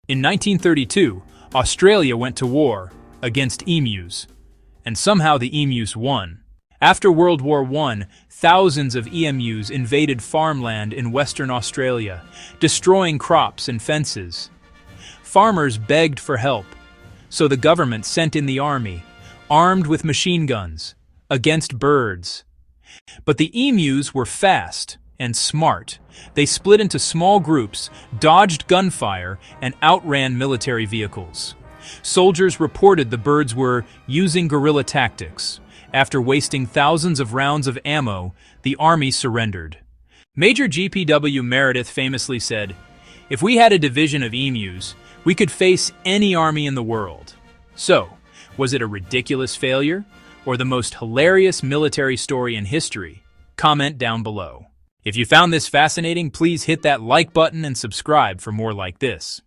In 1932, Australia went to war against emus, and somehow the emus won. After World War I, thousands of emus invaded farmland in Western Australia, destroying crops and fences. Farmers begged for help, so the government sent in the army, armed with machine guns, against birds. But the emus were fast and smart. They split into small groups, dodged gunfire, and outran military vehicles. Soldiers reported the birds were using guerrilla tactics. After wasting thousands of rounds of ammo, the army surrendered. Major G.P.W. Meredith famously said, "If we had a division of emus, we could face any army in the world." So, was it a ridiculous failure, or the most hilarious military story in history? Comment down below. If you found this fascinating, please hit that like button and subscribe for more like this.